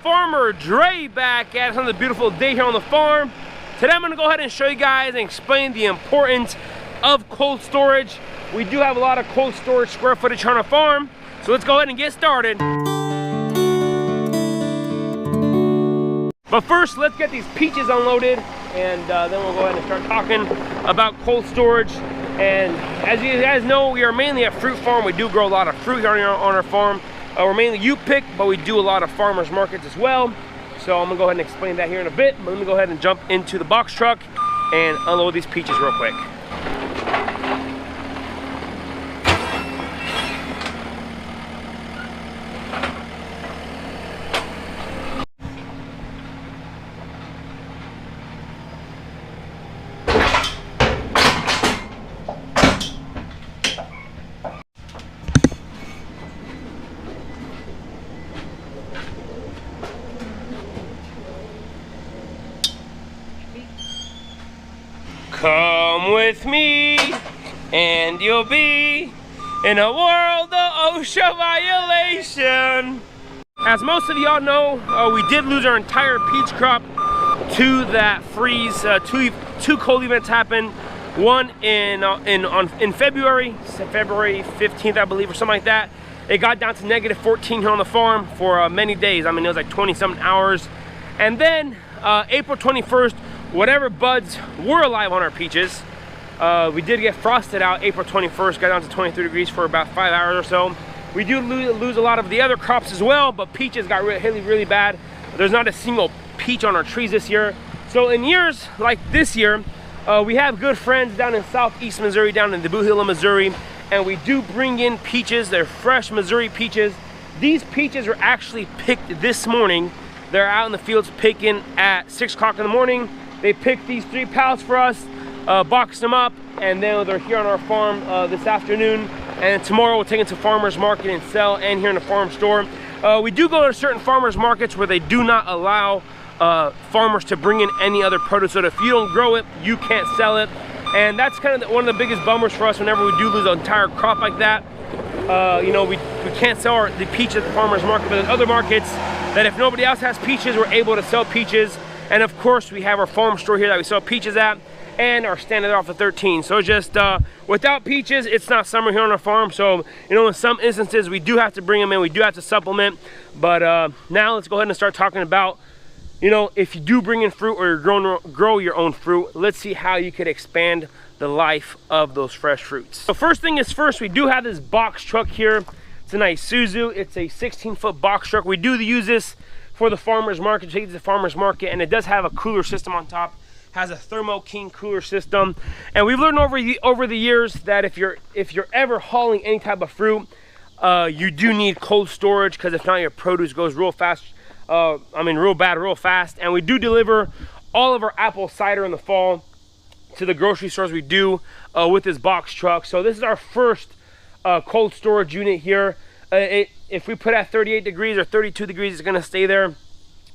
Farmer Dre back at another beautiful day here on the farm. Today I'm gonna go ahead and show you guys and explain the importance of cold storage. We do have a lot of cold storage square footage on our farm, so let's go ahead and get started. But first, let's get these peaches unloaded, and then we'll go ahead and start talking about cold storage. And as you guys know, we are mainly a fruit farm. We do grow a lot of fruit here on our farm. We're mainly U-pick, but we do a lot of farmers markets as well. So I'm gonna go ahead and explain that here in a bit. But let me go ahead and jump into the box truck and unload these peaches real quick. Come with me, and you'll be in a world of OSHA violation. As most of y'all know, we did lose our entire peach crop to that freeze. Two cold events happened. One in February 15th, I believe, or something like that. It got down to -14 here on the farm for many days. I mean, it was like 20-something hours. And then April 21st, whatever buds were alive on our peaches, we did get frosted out April 21st, got down to 23 degrees for about 5 hours or so. We do lose a lot of the other crops as well, but peaches got really bad. There's not a single peach on our trees this year. So in years like this year, we have good friends down in southeast Missouri, down in the Boot Hill of Missouri, and we do bring in peaches. They're fresh Missouri peaches. These peaches are actually picked this morning. They're out in the fields picking at 6 o'clock in the morning. They picked these 3 pallets for us, boxed them up, and then they're here on our farm this afternoon. And tomorrow we'll take it to farmers market and sell, and here in the farm store. We do go to certain farmers markets where they do not allow farmers to bring in any other produce. So if you don't grow it, you can't sell it. And that's kind of one of the biggest bummers for us whenever we do lose an entire crop like that. You know, we can't sell the peach at the farmers market, but in other markets that if nobody else has peaches, we're able to sell peaches. And of course, we have our farm store here that we sell peaches at, and our stand off of 13. So just without peaches, it's not summer here on our farm. So, you know, in some instances, we do have to bring them in. We do have to supplement. But now let's go ahead and start talking about, you know, if you do bring in fruit or you're grow your own fruit, let's see how you could expand the life of those fresh fruits. So first thing is first, we do have this box truck here. It's an Isuzu. It's a 16-foot box truck. We do use this for the farmers market, take it to the farmers market, and it does have a cooler system on top. Has a Thermo King cooler system, and we've learned over the years that if you're ever hauling any type of fruit, you do need cold storage, because if not, your produce goes real fast. I mean, real bad, real fast. And we do deliver all of our apple cider in the fall to the grocery stores. We do with this box truck. So this is our first cold storage unit here. If we put at 38 degrees or 32 degrees, it's gonna stay there.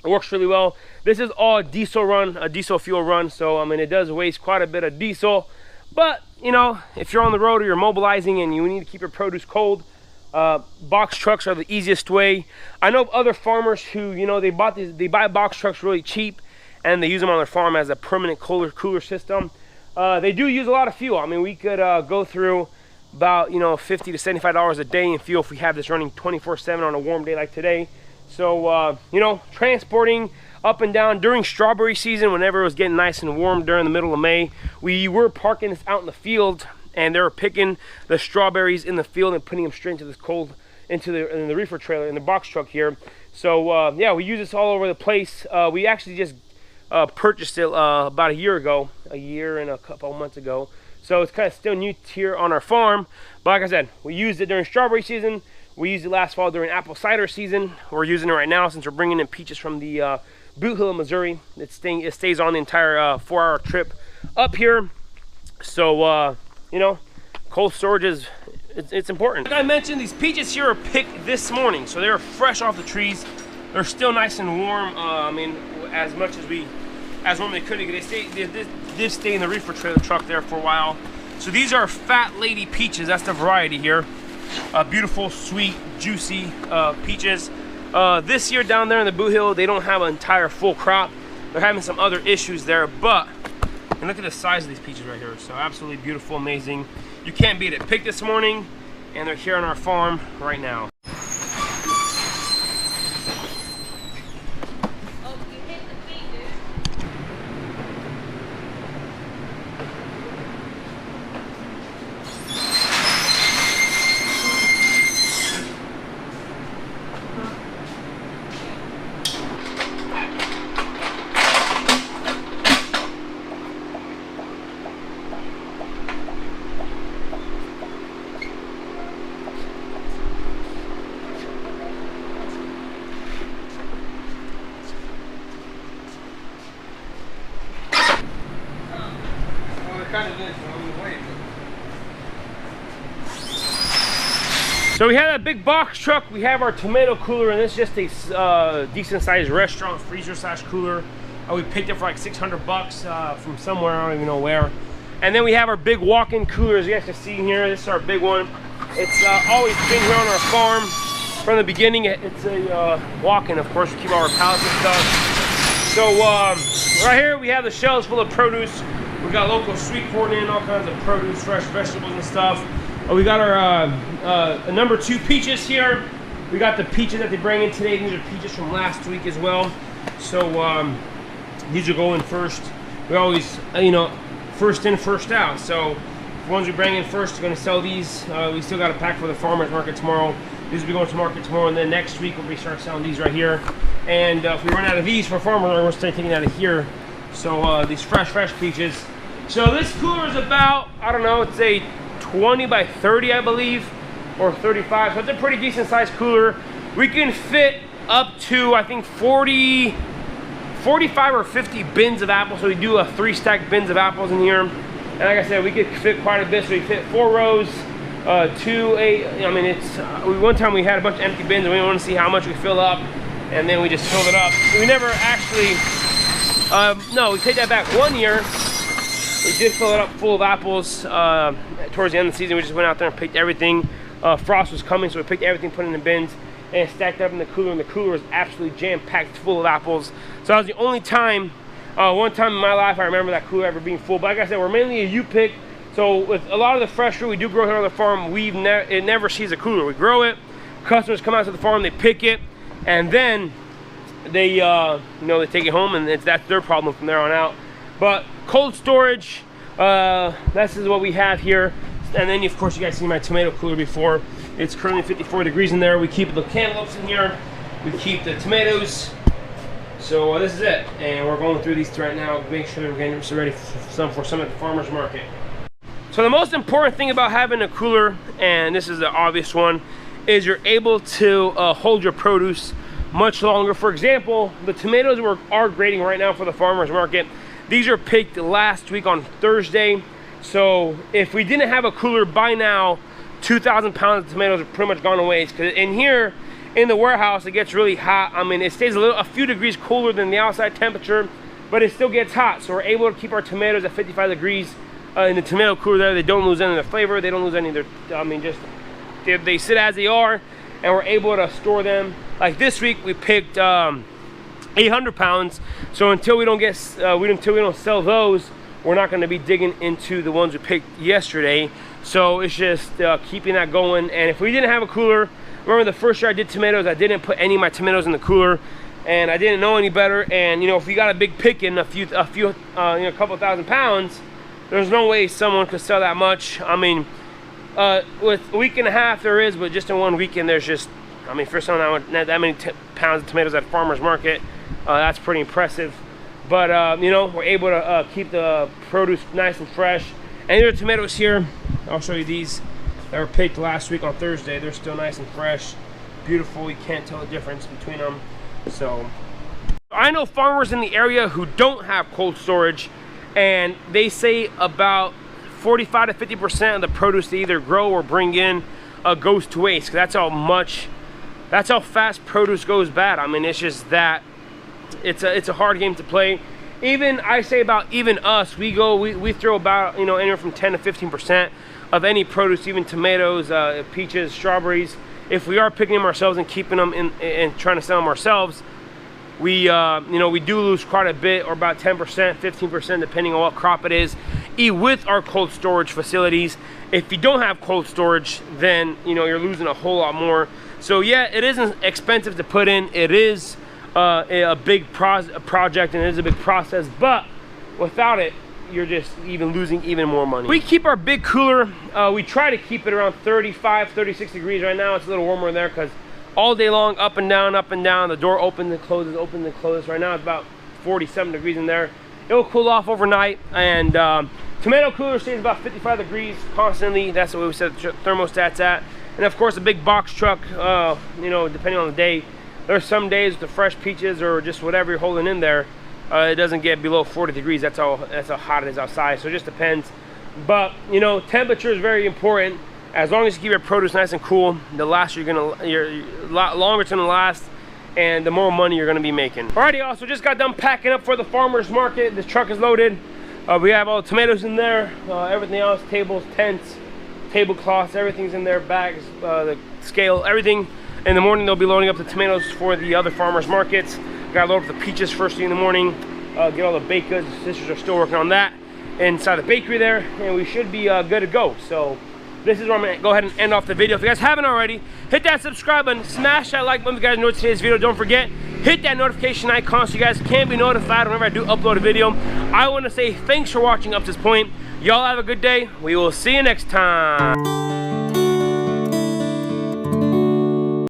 It works really well. This is all diesel run, a diesel fuel run. So I mean, it does waste quite a bit of diesel. But you know, if you're on the road or you're mobilizing and you need to keep your produce cold, box trucks are the easiest way. I know of other farmers who, you know, they buy box trucks really cheap, and they use them on their farm as a permanent cooler system. They do use a lot of fuel. I mean, we could go through about, you know, $50 to $75 a day in fuel if we have this running 24/7 on a warm day like today. So you know, transporting up and down during strawberry season, whenever it was getting nice and warm during the middle of May, we were parking this out in the field, and they were picking the strawberries in the field and putting them straight into this cold, in the reefer trailer, in the box truck here. So yeah, we use this all over the place. We actually just purchased it about a year and a couple months ago. So it's kind of still new here on our farm. But like I said, we used it during strawberry season. We used it last fall during apple cider season. We're using it right now since we're bringing in peaches from the Boot Hill of Missouri. It stays on the entire 4-hour trip up here. So you know, cold storage it's important. Like I mentioned, these peaches here are picked this morning, so they're fresh off the trees. They're still nice and warm. I mean, as much as warm they could. They did stay in the reefer trailer truck there for a while. So these are Fat Lady peaches. That's the variety here. Beautiful, sweet, juicy peaches. This year down there in the Boot Hill, they don't have an entire full crop. They're having some other issues there, but and look at the size of these peaches right here. So absolutely beautiful, amazing. You can't beat it. Picked this morning, and they're here on our farm right now. So we have that big box truck, we have our tomato cooler, and it's just a decent sized restaurant freezer slash cooler. We picked it for like 600 bucks from somewhere, I don't even know where. And then we have our big walk-in cooler, as you guys can see here. This is our big one. It's always been here on our farm from the beginning. It's a walk-in, of course. We keep all our pallets and stuff. So right here we have the shelves full of produce. We got local sweet corn in, all kinds of produce, fresh vegetables and stuff. We got our number 2 peaches here. We got the peaches that they bring in today. These are peaches from last week as well. So these are going first. We always, you know, first in, first out. So the ones we bring in first are going to sell these. We still got a pack for the farmers market tomorrow. These will be going to market tomorrow, and then next week we'll be start selling these right here. And if we run out of these for farmers, we're going to start taking out of here. So these fresh peaches. So this cooler is about, I don't know, it's a 20 by 30, I believe, or 35. So it's a pretty decent sized cooler. We can fit up to, I think, 45 or 50 bins of apples. So we do a 3-stack bins of apples in here. And like I said, we could fit quite a bit. So we fit 4 rows, 2, 8. I mean, it's one time we had a bunch of empty bins and we wanted to see how much we fill up, and then we just filled it up. We never actually, no, we take that back. One year we did fill it up full of apples. Towards the end of the season, we just went out there and picked everything. Frost was coming, so we picked everything, put it in the bins, and stacked up in the cooler, and the cooler was absolutely jam-packed full of apples. So that was the only time, one time in my life I remember that cooler ever being full. But like I said, we're mainly a U-pick, so with a lot of the fresh fruit we do grow here on the farm, it never sees a cooler. We grow it, customers come out to the farm, they pick it, and then they, you know, they take it home, and that's their problem from there on out. But cold storage, this is what we have here. And then of course you guys seen my tomato cooler before. It's currently 54 degrees in there. We keep the cantaloupes in here, we keep the tomatoes. So this is it, and we're going through these right now, make sure that we're getting this ready for some at the farmers market. So the most important thing about having a cooler, and this is the obvious one, is you're able to hold your produce much longer. For example, the tomatoes are grading right now for the farmers market. These are picked last week on Thursday. So if we didn't have a cooler by now, 2,000 pounds of tomatoes are pretty much gone away. Because in here, in the warehouse, it gets really hot. I mean, it stays a few degrees cooler than the outside temperature, but it still gets hot. So we're able to keep our tomatoes at 55 degrees in the tomato cooler there. They don't lose any of their flavor. They don't lose any of their, I mean, just, they sit as they are, and we're able to store them. Like this week, we picked 800 pounds. So until we don't get, until we don't sell those, we're not going to be digging into the ones we picked yesterday. So it's just keeping that going. And if we didn't have a cooler, remember the first year I did tomatoes, I didn't put any of my tomatoes in the cooler, and I didn't know any better. And you know, if we got a big pick in a couple thousand pounds, there's no way someone could sell that much. I mean, with a week and a half there is, but just in 1 weekend there's just, I mean, for someone that many pounds of tomatoes at farmers market, that's pretty impressive. But you know, we're able to keep the produce nice and fresh. And there are tomatoes here. I'll show you these that were picked last week on Thursday. They're still nice and fresh, beautiful. You can't tell the difference between them. So I know farmers in the area who don't have cold storage, and they say about 45 to 50% of the produce they either grow or bring in goes to waste. That's how fast produce goes bad. I mean, it's just that. It's a hard game to play. Even I say about even us, we throw about, you know, anywhere from 10 to 15% of any produce, even tomatoes, peaches, strawberries, if we are picking them ourselves and keeping them in and trying to sell them ourselves, we you know, we do lose quite a bit, or about 10%, 15%, depending on what crop it is, with our cold storage facilities. If you don't have cold storage, then you know, you're losing a whole lot more. So yeah, it isn't expensive to put in. It is a big project, and it is a big process, but without it, you're just losing even more money. We keep our big cooler, we try to keep it around 35, 36 degrees. Right now it's a little warmer in there because all day long, up and down, the door opens and closes, opens and closes. Right now it's about 47 degrees in there. It'll cool off overnight, and tomato cooler stays about 55 degrees constantly. That's what we set the thermostat's at. And of course a big box truck, you know, depending on the day. There's some days with the fresh peaches or just whatever you're holding in there, it doesn't get below 40 degrees. That's how hot it is outside. So it just depends. But you know, temperature is very important. As long as you keep your produce nice and cool, the longer it's gonna last, and the more money you're gonna be making. Alrighty, y'all, so just got done packing up for the farmer's market. This truck is loaded. We have all the tomatoes in there, everything else, tables, tents, tablecloths, everything's in there, bags, the scale, everything. In the morning, they'll be loading up the tomatoes for the other farmers markets. Gotta load up the peaches first thing in the morning, get all the baked goods. The sisters are still working on that inside the bakery there, and we should be good to go. So this is where I'm gonna go ahead and end off the video. If you guys haven't already, hit that subscribe button, smash that like button if you guys enjoyed today's video. Don't forget, hit that notification icon so you guys can be notified whenever I do upload a video. I want to say thanks for watching up to this point. Y'all have a good day. We will see you next time.